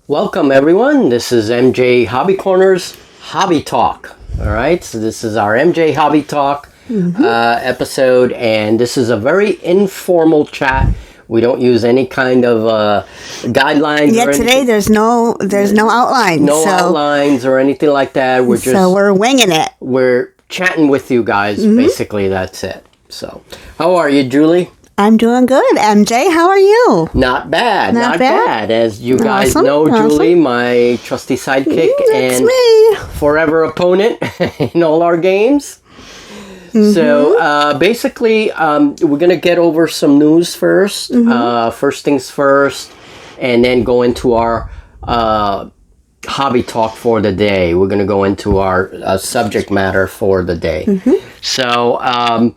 Welcome everyone, this is MJ Hobby Corner's Hobby Talk. Alright, so this is our MJ Hobby Talk episode, and this is a very informal chat. We don't use any kind of guidelines. Yeah, today there's no outlines. No outlines or anything like that. We're winging it. We're chatting with you guys, basically, that's it. So, how are you, Julie? I'm doing good. MJ, how are you? Not bad, not bad. As you guys know, Julie, my trusty sidekick and me. forever opponent in all our games. So basically, we're going to get over some news first. First things first, and then go into our hobby talk for the day. We're going to go into our subject matter for the day. So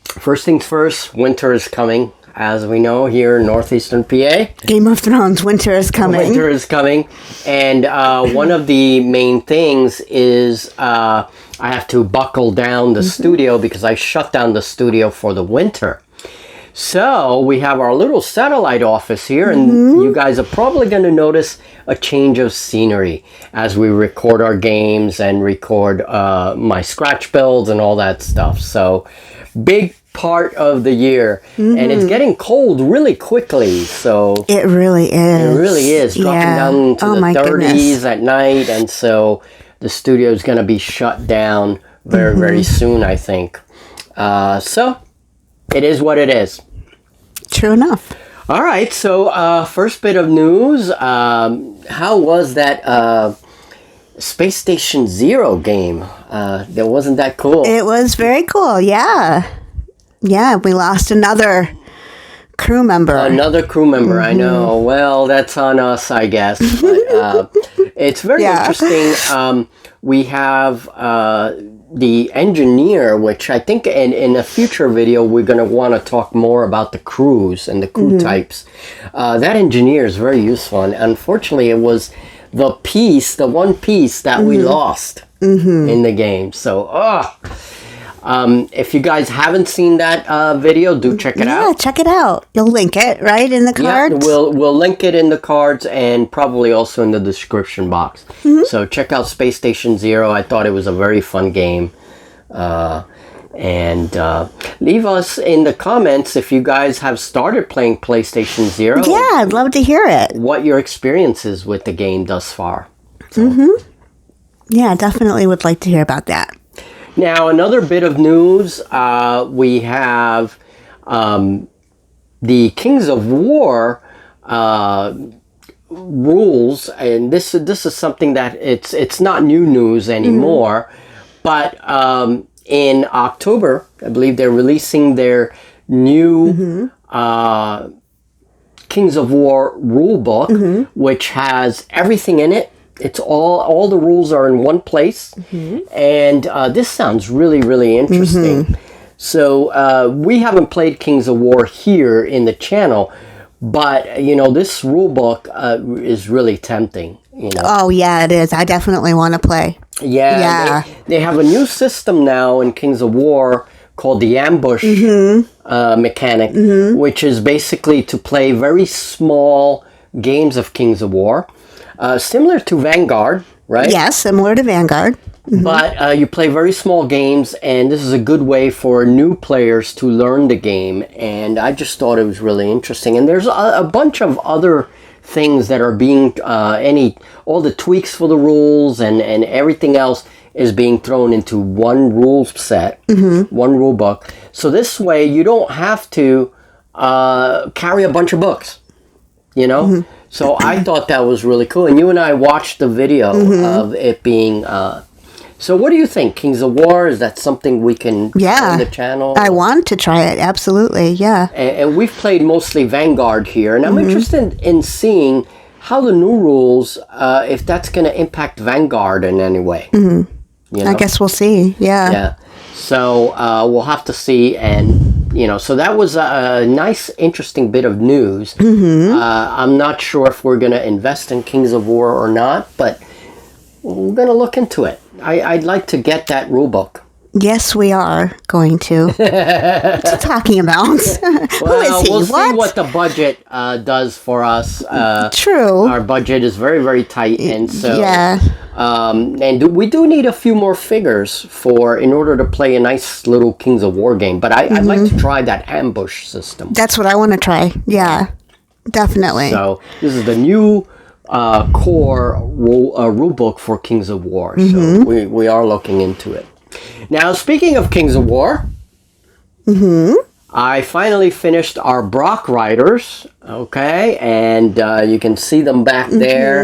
first things first, winter is coming, as we know, here in northeastern PA. Game of Thrones, winter is coming. Winter is coming. And one of the main things is I have to buckle down the studio because I shut down the studio for the winter. So we have our little satellite office here, and you guys are probably going to notice a change of scenery as we record our games and record my scratch builds and all that stuff. So big part of the year, and it's getting cold really quickly. So it really is. It really is dropping down to the 30s at night, and so the studio is going to be shut down very soon, I think. So it is what it is. True enough. All right. So first bit of news. How was that Space Station Zero game? That wasn't that cool. It was very cool. Yeah. Yeah, we lost another crew member. Another crew member, I know. Well, that's on us, I guess. But it's very interesting. We have the engineer, which I think in a future video we're going to want to talk more about the crews and the crew types. That engineer is very useful, and unfortunately it was the one piece that we lost in the game. So, if you guys haven't seen that video, do check it out. Yeah, check it out. You'll link it, right, in the cards? Yeah, we'll link it in the cards and probably also in the description box. So check out Space Station Zero. I thought it was a very fun game. And leave us in the comments if you guys have started playing PlayStation Zero. Yeah, I'd love to hear it. What your experience is with the game thus far. So. Yeah, definitely would like to hear about that. Now, another bit of news, we have the Kings of War rules, and this is something that it's not new news anymore, but in October, I believe they're releasing their new Kings of War rule book, which has everything in it. It's all the rules are in one place, and this sounds really interesting. So we haven't played Kings of War here in the channel, but this rule book is really tempting. Oh yeah, it is. I definitely want to play. Yeah. They have a new system now in Kings of War called the ambush mechanic, which is basically to play very small games of Kings of War. Similar to Vanguard, right? Yes, similar to Vanguard. But you play very small games, and this is a good way for new players to learn the game. And I just thought it was really interesting. And there's a bunch of other things that are being, all the tweaks for the rules and everything else is being thrown into one rule set, one rule book. So this way you don't have to carry a bunch of books, So I thought that was really cool. And you and I watched the video of it being... so what do you think? Kings of War, is that something we can try on the channel? I want to try it, absolutely, yeah. And we've played mostly Vanguard here. And I'm interested in seeing how the new rules, if that's going to impact Vanguard in any way. I guess we'll see, yeah. So we'll have to see. And, So that was a nice, interesting bit of news. I'm not sure if we're going to invest in Kings of War or not, but we're going to look into it. I'd like to get that rule book. Yes, we are going to. What's he talking about? Who is he? We'll see what the budget does for us. True. Our budget is very, very tight, and so yeah. We do need a few more figures in order to play a nice little Kings of War game. But I'd like to try that ambush system. That's what I want to try. Yeah, definitely. So this is the new core rule book for Kings of War. So we are looking into it. Now, speaking of Kings of War, I finally finished our Brock Riders, okay, and you can see them back there.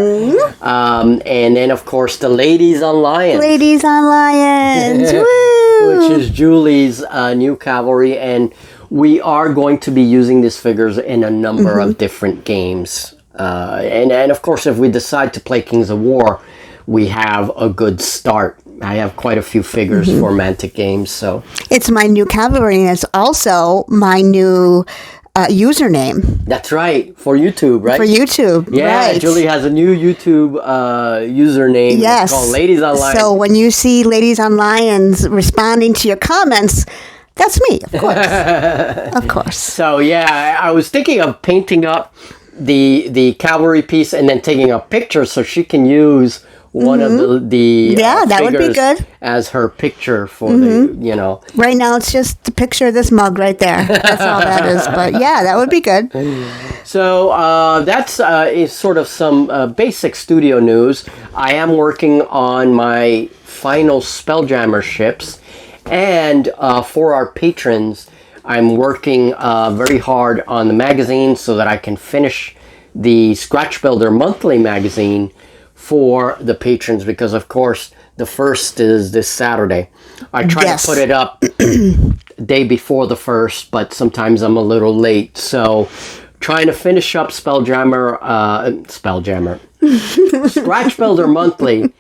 And then, of course, the Ladies on Lions. Ladies on Lions, woo! Which is Julie's new cavalry, and we are going to be using these figures in a number of different games. And of course, if we decide to play Kings of War, we have a good start. I have quite a few figures for Mantic Games, so it's my new cavalry, and it's also my new username. That's right, for YouTube, right? For YouTube, yeah. Right. Julie has a new YouTube username. Yes, it's called Ladies on Lions. So when you see Ladies on Lions responding to your comments, that's me, of course. Of course. So yeah, I was thinking of painting up the cavalry piece and then taking a picture so she can use one of the that would be good as her picture for the Right now, it's just the picture of this mug right there. That's all that is. But yeah, that would be good. So that's is sort of some basic studio news. I am working on my final Spelljammer ships, and for our patrons, I'm working very hard on the magazine so that I can finish the Scratch Builder monthly magazine for the patrons, because of course the first is this Saturday. I try to put it up day before the first, but sometimes I'm a little late. So trying to finish up Spelljammer, Scratch Builder monthly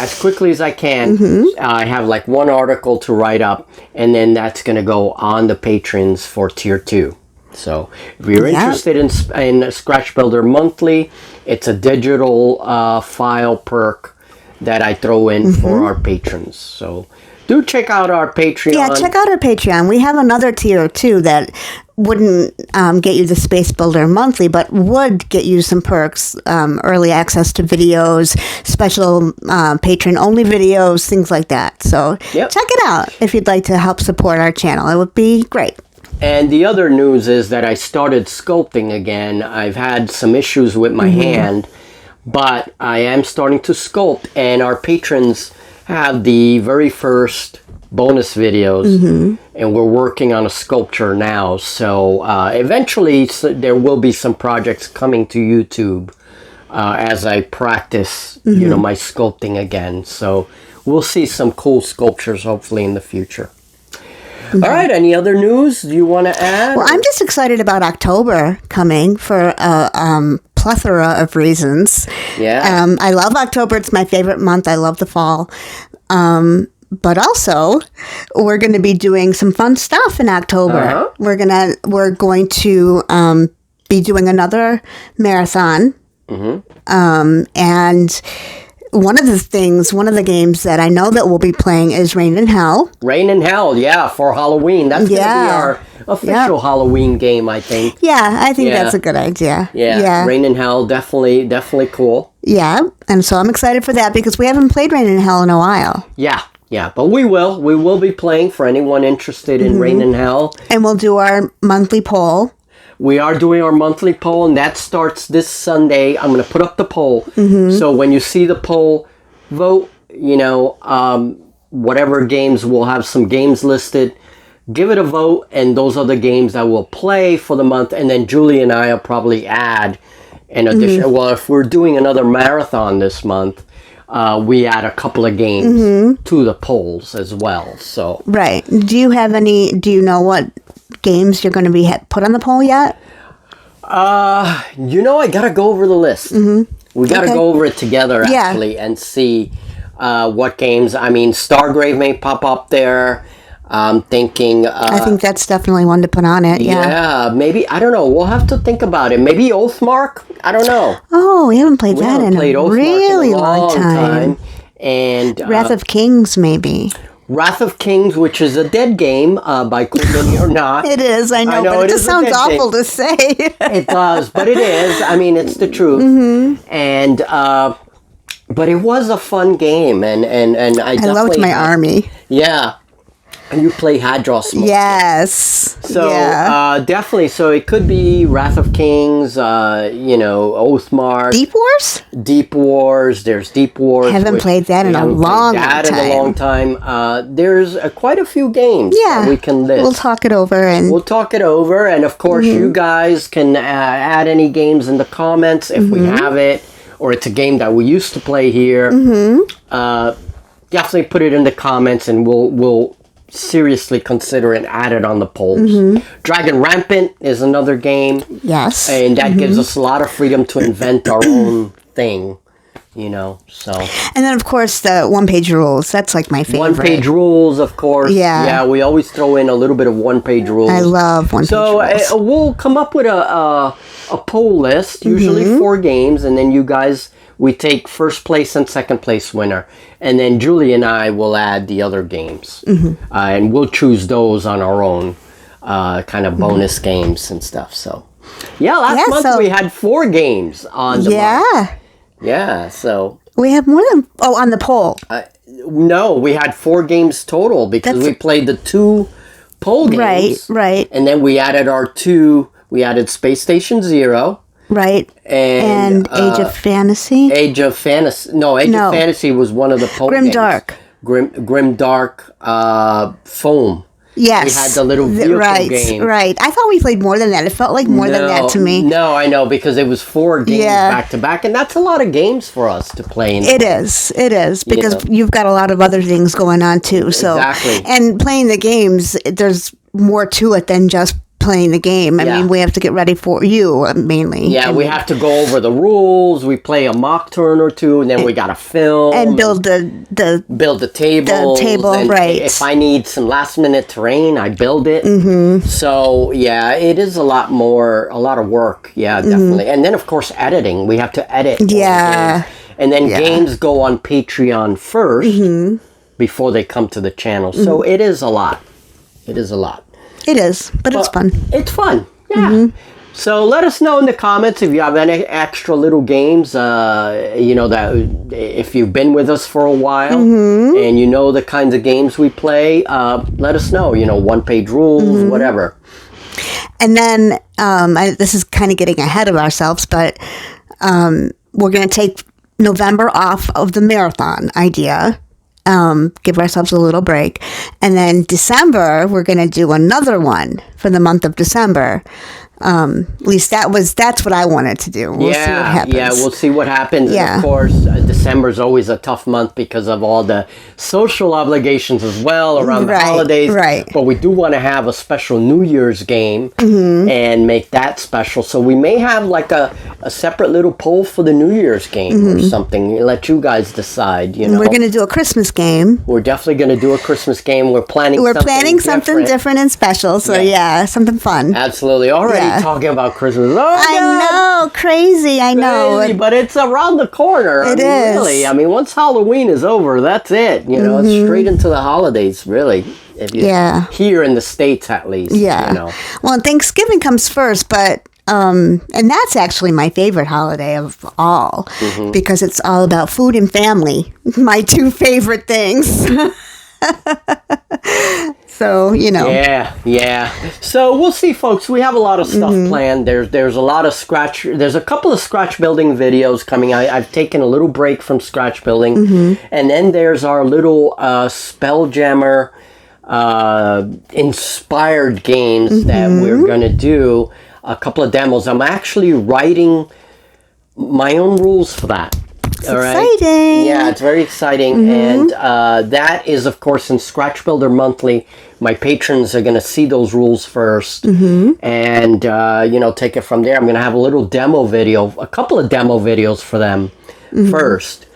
as quickly as I can. I have like one article to write up, and then that's going to go on the patrons for tier 2. So if you're interested in Scratch Builder Monthly, it's a digital file perk that I throw in for our patrons. So do check out our Patreon. Yeah, check out our Patreon. We have another tier too that wouldn't get you the Space Builder Monthly, but would get you some perks, early access to videos, special patron-only videos, things like that. So check it out if you'd like to help support our channel. It would be great. And the other news is that I started sculpting again. I've had some issues with my hand, but I am starting to sculpt, and our patrons have the very first bonus videos, and we're working on a sculpture now. So eventually there will be some projects coming to YouTube as I practice, my sculpting again. So we'll see some cool sculptures hopefully in the future. All right, any other news you want to add? Well, I'm just excited about October coming for a plethora of reasons. Yeah. I love October. It's my favorite month. I love the fall. But also, we're going to be doing some fun stuff in October. We're going to be doing another marathon. And one of the games that I know that we'll be playing is Rain in Hell. Rain in Hell, for Halloween. That's going to be our official Halloween game, I think. Yeah, I think that's a good idea. Yeah, Rain in Hell, definitely cool. Yeah, and so I'm excited for that because we haven't played Rain in Hell in a while. Yeah, but we will. We will be playing for anyone interested in Rain in Hell. And we'll do our monthly poll. We are doing our monthly poll, and that starts this Sunday. I'm going to put up the poll. So when you see the poll, vote, whatever games, we'll have some games listed. Give it a vote, and those are the games that we'll play for the month. And then Julie and I will probably add an addition. Well, if we're doing another marathon this month, we add a couple of games to the polls as well. So right. Do you know what games you're going to be put on the poll yet? I gotta go over the list. We gotta go over it together actually and see what games. I mean, Stargrave may pop up there. I'm thinking... I think that's definitely one to put on it, yeah. Yeah, maybe, I don't know. We'll have to think about it. Maybe Oathmark? I don't know. Oh, we haven't played that in a really long time. And Wrath of Kings, maybe. Wrath of Kings, which is a dead game, by Queen or not. It is, I know, but it just sounds awful to say. It does, but it is. I mean, it's the truth. Mm-hmm. And, but it was a fun game, and I loved my army. Yeah. And you play Hadros mostly. Yes. So, definitely. So it could be Wrath of Kings, Oathmark. Deep Wars? Deep Wars. There's Deep Wars. Haven't played that in a long time. There's quite a few games that we can list. We'll talk it over. And of course, you guys can add any games in the comments if we have it, or it's a game that we used to play here. Definitely put it in the comments, and we'll seriously consider it added on the polls. Dragon Rampant is another game. Yes. And that gives us a lot of freedom to invent our own thing, so. And then, of course, the one-page rules. That's like my favorite. One-page rules, of course. Yeah. Yeah, we always throw in a little bit of one-page rules. I love one-page rules. So we'll come up with a poll list, usually 4 games, and then you guys... We take first place and second place winner. And then Julie and I will add the other games. And we'll choose those on our own kind of bonus games and stuff. So, last month we had 4 games on the month. Yeah, so. We have more than... Oh, on the poll. No, we had 4 games total because we played the 2 poll games. Right. And then we added our 2... We added Space Station Zero. Right. And Age of Fantasy? Age of Fantasy. No, Age of Fantasy was one of the poll games. Grim Dark Foam. Yes. We had the little vehicle game. Right. I thought we played more than that. It felt like more than that to me. No, I know, because it was 4 games back to back, and that's a lot of games for us to play. It is, because you've got a lot of other things going on too. So. Exactly. And playing the games, there's more to it than just playing the game. I mean, we have to get ready for you mainly. Yeah, we have to go over the rules. We play a mock turn or 2, and then we got to film and build the table. Right. If I need some last minute terrain, I build it. So it is a lot of work. Yeah, definitely. And then of course editing. We have to edit. Yeah. And then games go on Patreon first before they come to the channel. So it is a lot. It is, but it's fun. It's fun, yeah. So let us know in the comments if you have any extra little games, that if you've been with us for a while and you know the kinds of games we play, let us know, one-page rules, whatever. And then, this is kind of getting ahead of ourselves, but we're going to take November off of the marathon idea. Give ourselves a little break. And then December, we're going to do another one for the month of December. At least that's what I wanted to do. We'll see what happens. Yeah, we'll see what happens. Yeah. And of course, December is always a tough month because of all the social obligations as well around the holidays. Right. But we do want to have a special New Year's game and make that special. So we may have like a separate little poll for the New Year's game or something. Let you guys decide. We're going to do a Christmas game. We're definitely going to do a Christmas game. We're planning something different and special. So something fun. Absolutely. Already talking about Christmas. I know, crazy. I know, but it's around the corner. It is. Really. I mean, once Halloween is over, that's it. It's straight into the holidays. Really, if you here in the States, at least. Yeah. Well, Thanksgiving comes first, but and that's actually my favorite holiday of all because it's all about food and family. My 2 favorite things. So, Yeah. So we'll see, folks. We have a lot of stuff planned. There's a lot of there's a couple of scratch building videos coming. I've taken a little break from scratch building. And then there's our little Spelljammer inspired games that we're going to do. A couple of demos. I'm actually writing my own rules for that. Exciting. Yeah, it's very exciting. And that is, of course, in Scratch Builder Monthly. My patrons are going to see those rules first and, take it from there. I'm going to have a little demo video, a couple of demo videos for them first,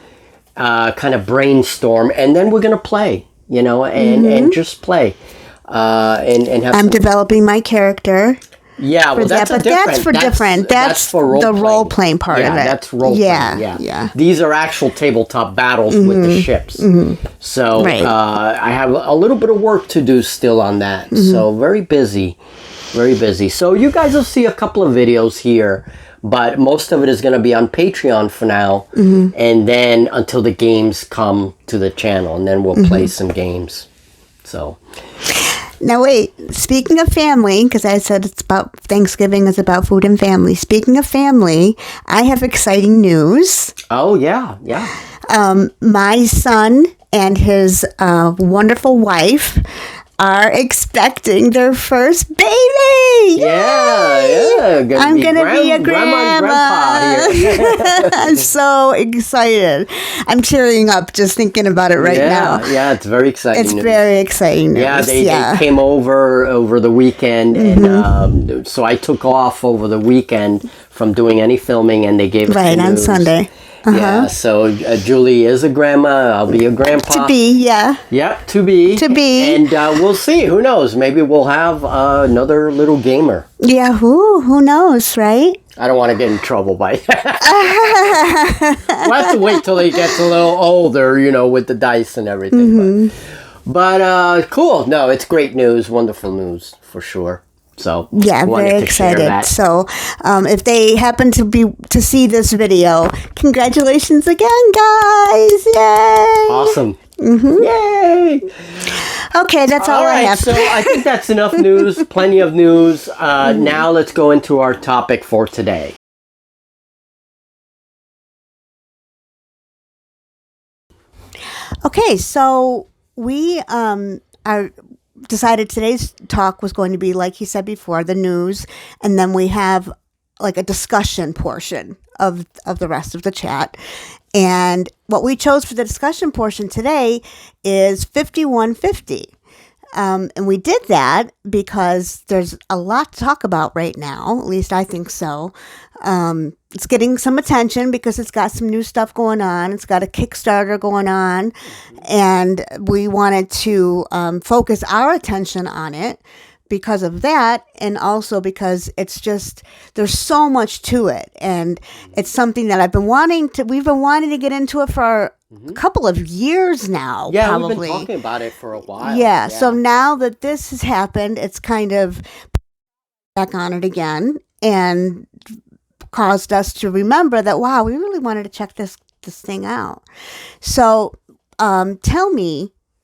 kind of brainstorm, and then we're going to play, and just play. and have I'm some, developing my character. yeah, well, that's but that's for different. That's for the role-playing part of it. That's role playing. Yeah. These are actual tabletop battles with the ships. So Right. I have a little bit of work to do still on that. So very busy, very busy. So you guys will see a couple of videos here, but most of it is going to be on Patreon for now, and then until the games come to the channel, and then we'll play some games. So. Now wait, speaking of family, because I said it's about Thanksgiving is about food and family. Speaking of family, I have exciting news. Oh, yeah. My son and his wonderful wife are expecting their first baby. Yeah. I'm going to be a grandma and grandpa. grandpa here. I'm so excited. I'm tearing up just thinking about it right now. Yeah, it's very exciting. It's very exciting news. Yeah, they came over the weekend, and so I took off over the weekend from doing any filming, and they gave us the on news. Sunday. Yeah, so Julie is a grandma. I'll be a grandpa. To be, yeah. Yep, to be. And we'll see. Who knows? Maybe we'll have another little gamer. Yeah, who knows, right? I don't want to get in trouble by that. We'll have to wait till he gets a little older, with the dice and everything. But cool. No, it's great news. Wonderful news, for sure. So yeah, very excited. So if they happen to see this video, congratulations again, guys! Yay! Awesome. Yay! Okay, that's all I have. So I think that's enough news. Plenty of news. Now let's go into our topic for today. Okay, so we decided today's talk was going to be, like he said before, the news, and then we have like a discussion portion of the rest of the chat. And what we chose for the discussion portion today is 5150. And we did that because there's a lot to talk about right now. At least I think so. It's getting some attention because it's got some new stuff going on. It's got a Kickstarter going on. And we wanted to focus our attention on it because of that, and also because it's just, there's so much to it. And it's something that we've been wanting to get into it for a couple of years now. Yeah, probably. we've been talking about it for a while. Yeah, so now that this has happened, it's kind of back on it again and caused us to remember that, wow, we really wanted to check this thing out. So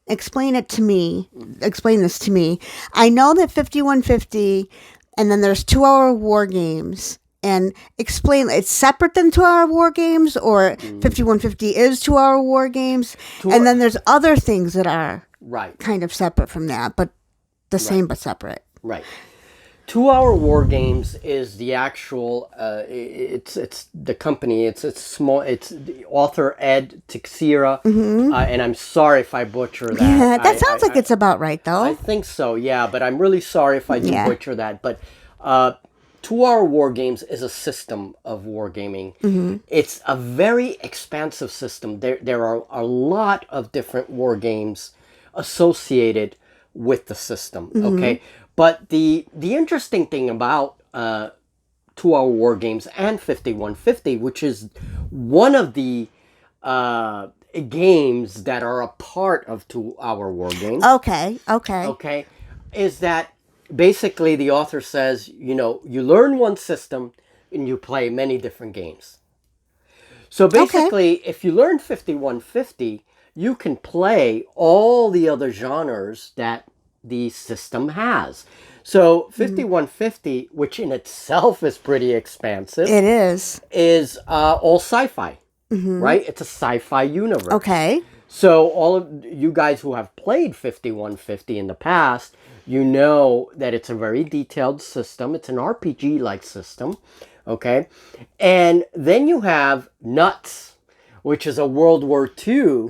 explain this to me. I know that 5150, and then there's 2-hour war games. And explain, it's separate than 2-hour war games, or 5150 is 2-hour war games, and then there's other things that are kind of separate from that, but the same but separate. Right. 2-hour war games is the actual. It's the company. It's small. It's the author Ed Teixeira, and I'm sorry if I butcher that. Yeah, that sounds like it's about right, though. I think so. Yeah, but I'm really sorry if I do butcher that. But 2-hour war games is a system of wargaming. It's a very expansive system. There are a lot of different war games associated with the system. Okay. But the interesting thing about 2-hour war games and 5150, which is one of the games that are a part of 2-hour war games. Okay. Is that basically the author says, you learn one system and you play many different games. So basically, if you learn 5150, you can play all the other genres that the system has. So 5150, which in itself is pretty expansive. It is all sci-fi, right? It's a sci-fi universe. Okay. So all of you guys who have played 5150 in the past, you know that it's a very detailed system. It's an RPG-like system, okay? And then you have Nuts, which is a World War II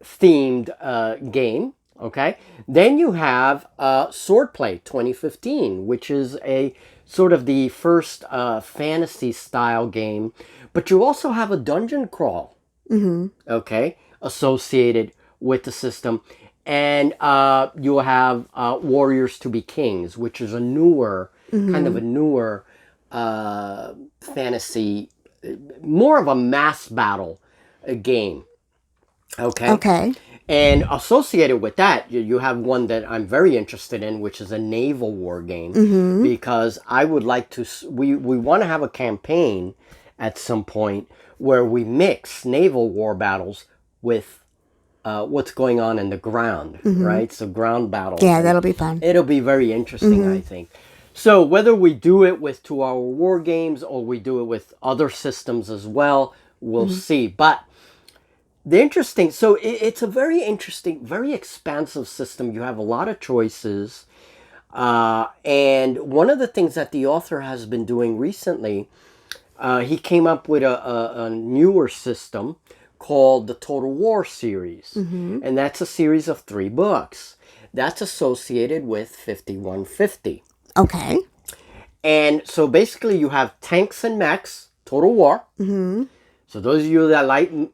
themed game. Okay, then you have Swordplay 2015, which is a sort of the first fantasy style game, but you also have a dungeon crawl, okay, associated with the system. And you have Warriors to be Kings, which is a newer, kind of a newer fantasy, more of a mass battle game. Okay. Okay. And associated with that, you have one that I'm very interested in, which is a naval war game, because I would like to. We want to have a campaign at some point where we mix naval war battles with what's going on in the ground, right? So ground battles. Yeah, that'll be fun. It'll be very interesting, I think. So whether we do it with 2-hour war games or we do it with other systems as well, we'll see. But the interesting, so it's a very interesting, very expansive system. You have a lot of choices. And one of the things that the author has been doing recently, he came up with a newer system called the Total War series. And that's a series of 3 books. That's associated with 5150. Okay. And so basically you have tanks and mechs, Total War. So those of you that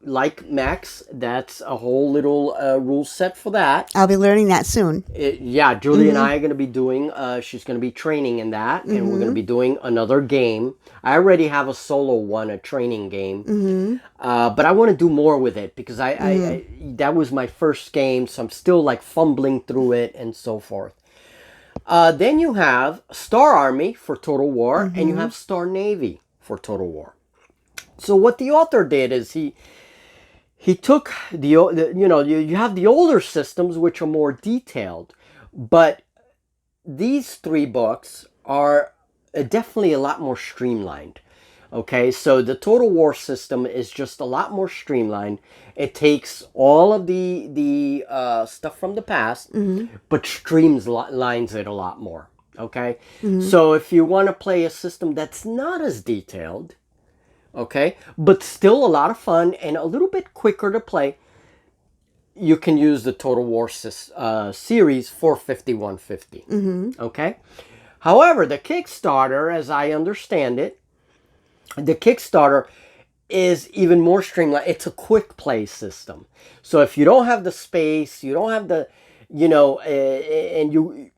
like mechs, that's a whole little rule set for that. I'll be learning that soon. Yeah, Julie and I are going to be doing, she's going to be training in that, and we're going to be doing another game. I already have a solo one, a training game, but I want to do more with it because I that was my first game, so I'm still like fumbling through it and so forth. Then you have Star Army for Total War, and you have Star Navy for Total War. So what the author did is he took you have the older systems which are more detailed, but these 3 books are definitely a lot more streamlined. Okay, so the Total War system is just a lot more streamlined. It takes all of the stuff from the past, but streamlines it a lot more. Okay, so if you want to play a system that's not as detailed, okay, but still a lot of fun and a little bit quicker to play, you can use the Total War series for 5150. Okay, however, the Kickstarter, as I understand it, the Kickstarter is even more streamlined. It's a quick play system. So if you don't have the space, you don't have the, and you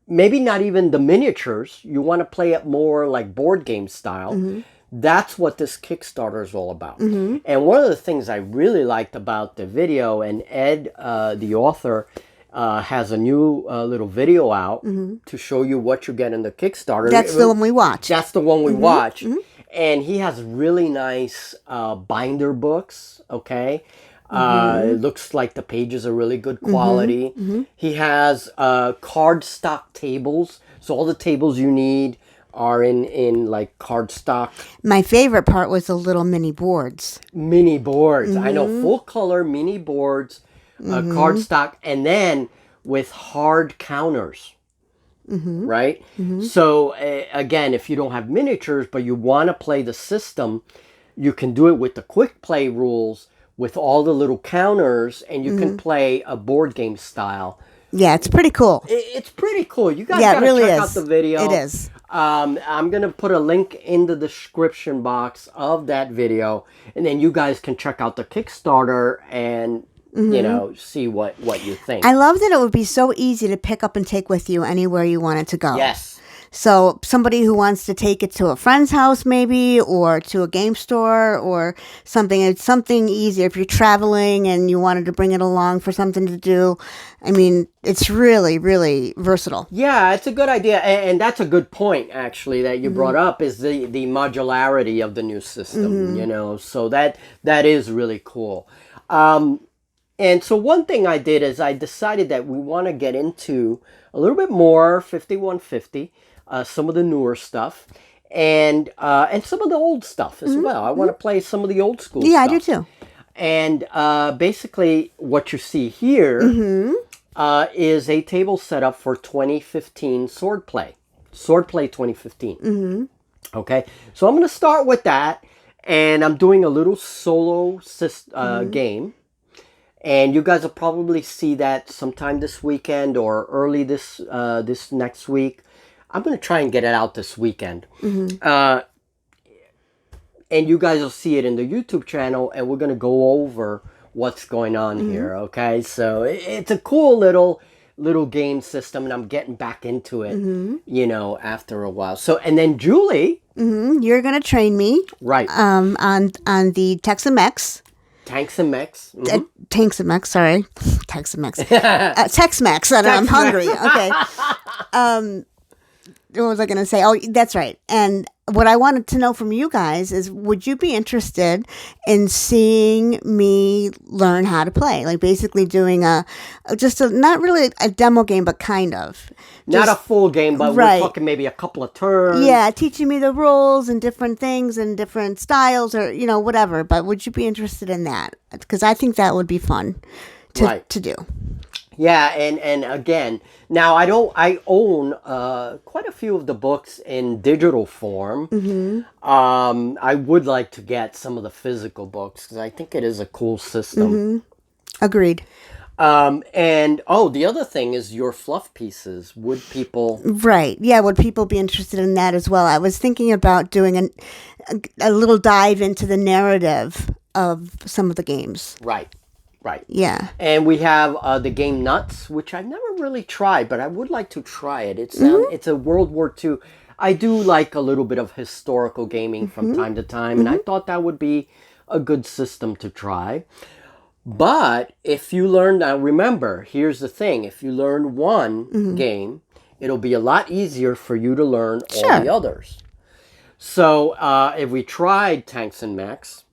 maybe not even the miniatures, you want to play it more like board game style. That's what this Kickstarter is all about. And one of the things I really liked about the video, and Ed, the author, has a new little video out to show you what you get in the Kickstarter. That's the one we watch. That's the one we watch. And he has really nice binder books, okay? It looks like the pages are really good quality. He has cardstock tables. So all the tables you need are in like cardstock. My favorite part was the little mini boards. Mini boards. I know, full color mini boards, cardstock, and then with hard counters. Right? So again, if you don't have miniatures, but you want to play the system, you can do it with the quick play rules with all the little counters, and you can play a board game style. Yeah, it's pretty cool. It's pretty cool. You guys gotta really check out the video. It is. I'm going to put a link in the description box of that video, and then you guys can check out the Kickstarter and, see what you think. I love that it would be so easy to pick up and take with you anywhere you want it to go. Yes. So somebody who wants to take it to a friend's house maybe, or to a game store or something, it's something easier. If you're traveling and you wanted to bring it along for something to do, I mean, it's really, really versatile. Yeah, it's a good idea. And that's a good point, actually, that you brought up, is the modularity of the new system, so that is really cool. And so one thing I did is I decided that we want to get into a little bit more 5150, some of the newer stuff, and some of the old stuff as well. I want to play some of the old school stuff. Yeah, I do too. And basically what you see here is a table set up for 2015 Swordplay 2015. Okay, so I'm going to start with that, and I'm doing a little solo game. And you guys will probably see that sometime this weekend or early this next week. I'm going to try and get it out this weekend. And you guys will see it in the YouTube channel, and we're going to go over what's going on here. Okay, so it's a cool little game system, and I'm getting back into it, after a while. So, and then Julie, You're gonna train me, right? on the Tex-Mex. Tanks and Mechs. Tanks-Mex, sorry, Tex-Mex, Tex-Mex. And I'm hungry. Okay. What was I going to say? Oh, that's right. And what I wanted to know from you guys is, would you be interested in seeing me learn how to play? Like basically doing not really a demo game, but kind of. Not a full game, but right. We're talking maybe a couple of turns. Yeah, teaching me the rules and different things and different styles or, whatever. But would you be interested in that? Because I think that would be fun to do. Yeah, and again, now I own quite a few of the books in digital form. I would like to get some of the physical books because I think it is a cool system. Agreed. And the other thing is your fluff pieces. Would people... Right. Yeah, would people be interested in that as well? I was thinking about doing a little dive into the narrative of some of the games. Right. Yeah. And we have the game Nuts, which I've never really tried, but I would like to try it. It's a World War II. I do like a little bit of historical gaming from time to time, and I thought that would be a good system to try. But if you learn, now remember, here's the thing. If you learn one game, it'll be a lot easier for you to learn all the others. So if we tried Tanks and Mechs,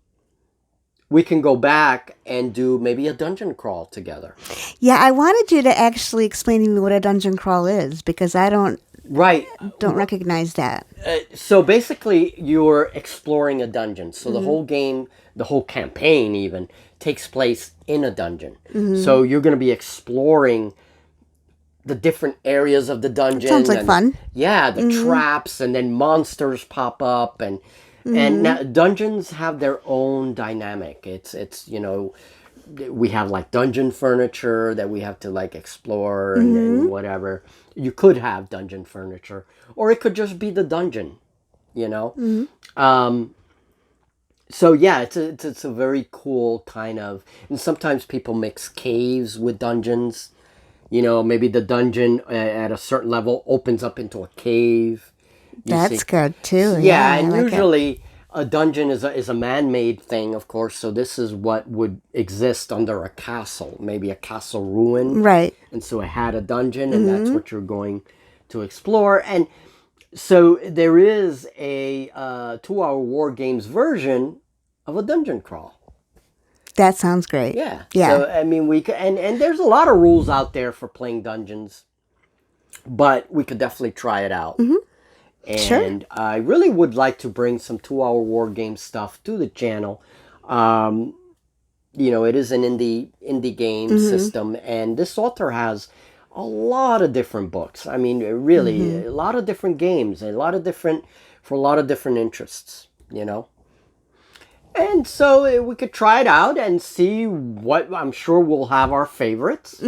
we can go back and do maybe a dungeon crawl together. Yeah, I wanted you to actually explain to me what a dungeon crawl is, because I don't recognize that. So basically, you're exploring a dungeon. So the whole game, the whole campaign even, takes place in a dungeon. So you're going to be exploring the different areas of the dungeon. Sounds like fun. Yeah, the traps, and then monsters pop up, and now dungeons have their own dynamic. It's we have like dungeon furniture that we have to like explore and whatever. You could have dungeon furniture, or it could just be the dungeon, So yeah, it's a very cool kind of, and sometimes people mix caves with dungeons. Maybe the dungeon at a certain level opens up into a cave. That's good too. Yeah, and usually a dungeon is a man-made thing, of course. So this is what would exist under a castle, maybe a castle ruin. Right. And so it had a dungeon, and that's what you're going to explore. And so there is a 2-hour war games version of a dungeon crawl. That sounds great. Yeah. Yeah. So I mean, we could, and there's a lot of rules out there for playing dungeons, but we could definitely try it out. And I really would like to bring some 2-hour war game stuff to the channel. It is an indie game system, and this author has a lot of different books. I mean, really, a lot of different games, for a lot of different interests, And so we could try it out and see what, I'm sure we'll have our favorites,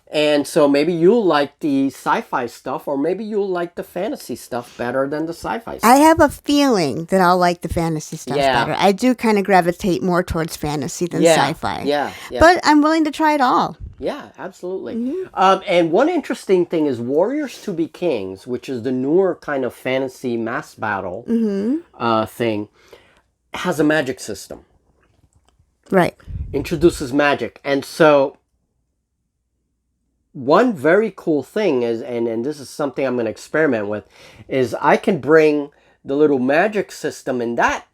And so maybe you'll like the sci-fi stuff, or maybe you'll like the fantasy stuff better than the sci-fi stuff. I have a feeling that I'll like the fantasy stuff better. I do kind of gravitate more towards fantasy than sci-fi. Yeah. But I'm willing to try it all. Yeah, absolutely. And one interesting thing is Warriors to Be Kings, which is the newer kind of fantasy mass battle thing, has a magic system. Right. Introduces magic. And so one very cool thing is, and this is something I'm going to experiment with, is I can bring the little magic system in that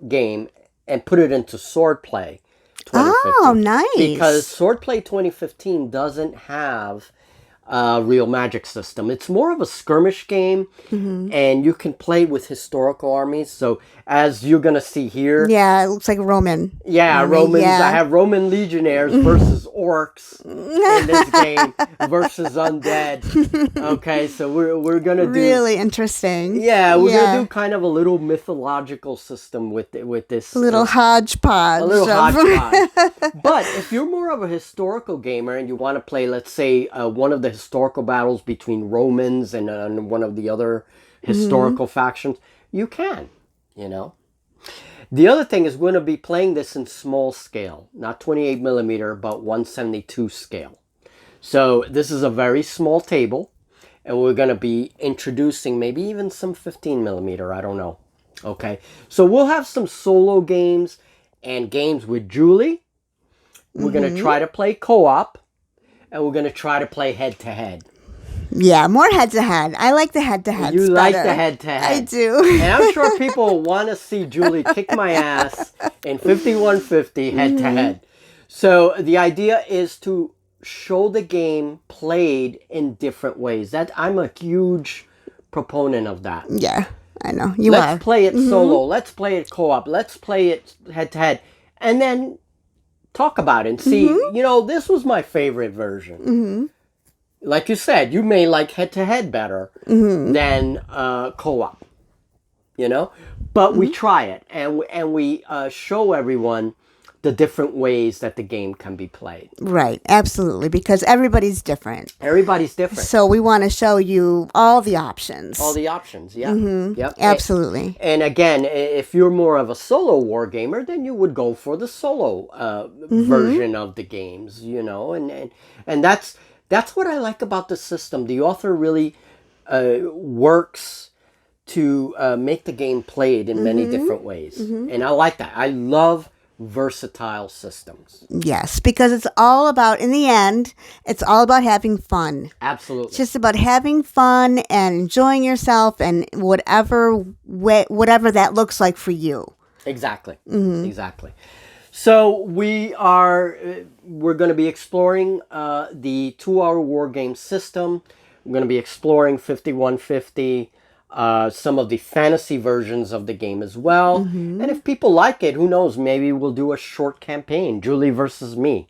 game and put it into Swordplay 2015. Oh, nice. Because Swordplay 2015 doesn't have a real magic system. It's more of a skirmish game, and you can play with historical armies. So as you're going to see here. Yeah, it looks like Roman. Yeah, Romans. Yeah. I have Roman legionnaires versus orcs in this game versus undead. Okay, so we're going to do... Really interesting. Yeah, we're going to do kind of a little mythological system with this. A little hodgepodge. A little hodgepodge. But if you're more of a historical gamer and you want to play, let's say, one of the historical battles between Romans and one of the other historical factions, you can, The other thing is we're going to be playing this in small scale, not 28 millimeter, but 172 scale. So this is a very small table, and we're going to be introducing maybe even some 15 millimeter, I don't know. Okay, so we'll have some solo games and games with Julie. We're going to try to play co-op, and we're going to try to play head-to-head. Yeah, more head-to-head. I like the head-to-head. You like the head-to-head. I do. And I'm sure people want to see Julie kick my ass in 5150 head-to-head. So the idea is to show the game played in different ways. That I'm a huge proponent of that. Yeah, I know. Let's play it solo. Let's play it co-op. Let's play it head-to-head. And then talk about it and see, this was my favorite version. Like you said, you may like head-to-head better than co-op, But we try it, and we show everyone the different ways that the game can be played. Right, absolutely, because everybody's different. Everybody's different. So we want to show you all the options. All the options, yeah. Yep. Absolutely. And again, if you're more of a solo war gamer, then you would go for the solo version of the games, and that's what I like about the system. The author really works to make the game played in many different ways. And I like that. I love versatile systems. Yes, because it's all about, in the end, it's all about having fun. Absolutely. It's just about having fun and enjoying yourself and whatever that looks like for you. Exactly. Exactly. So we're going to be exploring the 2-hour war game system. We're going to be exploring 5150, some of the fantasy versions of the game as well. And if people like it, who knows, maybe we'll do a short campaign, Julie versus me,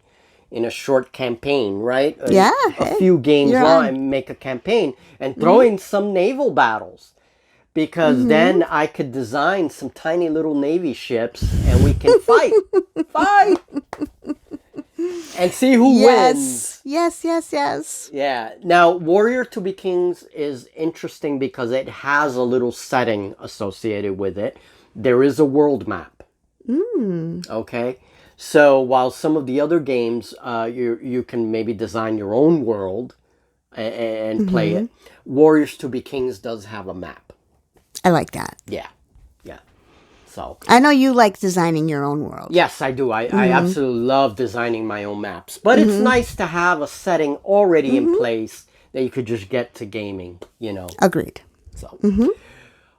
in a short campaign, right? A few games long and make a campaign and throw in some naval battles. Because then I could design some tiny little Navy ships and we can fight. And see who wins. Yes. Yeah. Now, Warrior to be Kings is interesting because it has a little setting associated with it. There is a world map. Okay. So while some of the other games, you can maybe design your own world and play it, Warriors to be Kings does have a map. I like that. Yeah. So I know you like designing your own world. Yes, I do. I absolutely love designing my own maps. But it's nice to have a setting already in place that you could just get to gaming, Agreed. So,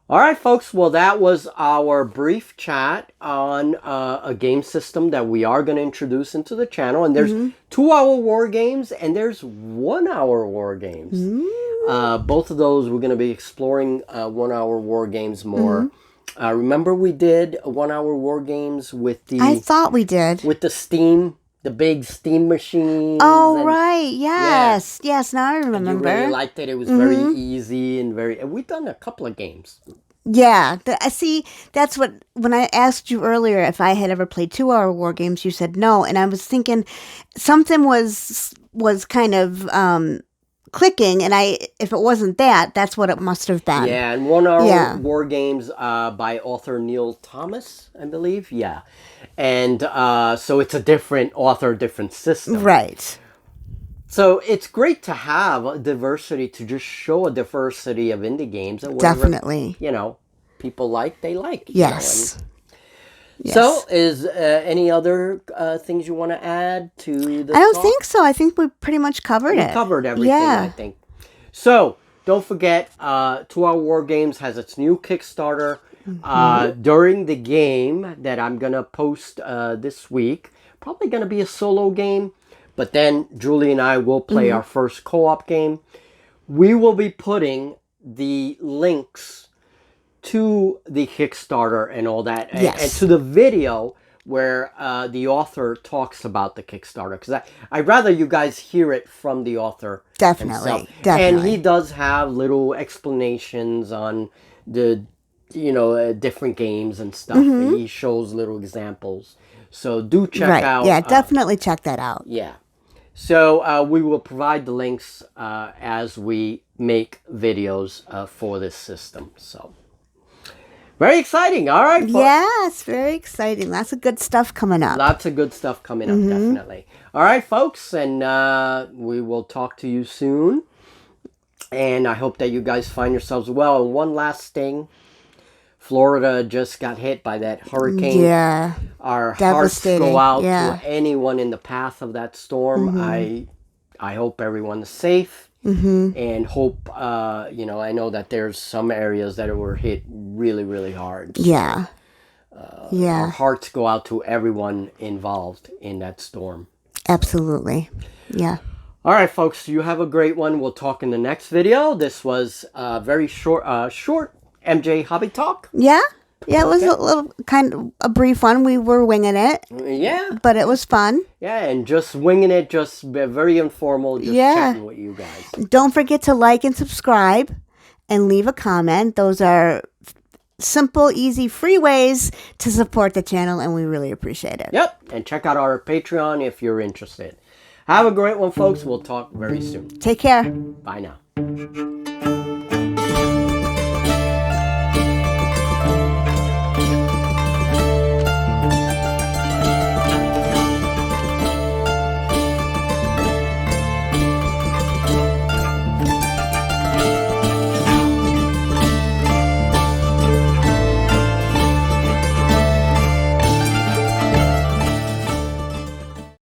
all right, folks. Well, that was our brief chat on a game system that we are going to introduce into the channel. And there's 2-hour war games and there's 1-hour war games. Both of those, we're going to be exploring 1-hour war games more. Remember we did 1-hour war games with the... I thought we did. With the big steam machines. Oh, right. Yes. Yeah. Yes, now I remember. And you really liked it. It was very easy and we've done a couple of games. Yeah. See, that's what... When I asked you earlier if I had ever played 2-hour war games, you said no. And I was thinking something was kind of... clicking, and if it wasn't that, that's what it must have been. Yeah, and 1-hour war games by author Neil Thomas, I believe. Yeah, and so it's a different author, different system. Right. So it's great to have a diversity, to just show a diversity of indie games and whatever, definitely, people they like. Yes. Yes. So, is any other things you want to add to the I don't think so. I think we pretty much covered it. We covered everything, I think. So, don't forget, 2-hour war games has its new Kickstarter. During the game that I'm going to post this week, probably going to be a solo game, but then Julie and I will play our first co-op game. We will be putting the links to the Kickstarter and all that, and to the video where the author talks about the Kickstarter, because I'd rather you guys hear it from the author himself. And he does have little explanations on the different games and stuff. He shows little examples, so do check out. Yeah, definitely check that out. Yeah, so we will provide the links as we make videos for this system. So Very exciting. All right. Yeah, it's very exciting. Lots of good stuff coming up. Lots of good stuff coming up, definitely. All right, folks, and we will talk to you soon. And I hope that you guys find yourselves well. And one last thing. Florida just got hit by that hurricane. Yeah. Our hearts go out Yeah. to anyone in the path of that storm. I hope everyone is safe. And hope, you know, I know that there's some areas that were hit really, really hard. Yeah. Our hearts go out to everyone involved in that storm. Absolutely. Yeah. All right, folks, you have a great one. We'll talk in the next video. This was a very short MJ Hobby Talk. Yeah. Yeah, it was a little kind of a brief one. We were winging it. Yeah. But it was fun. Yeah, and just winging it, just very informal, just chatting with you guys. Don't forget to like and subscribe and leave a comment. Those are simple, easy, free ways to support the channel, and we really appreciate it. Yep, and check out our Patreon if you're interested. Have a great one, folks. We'll talk very soon. Take care. Bye now.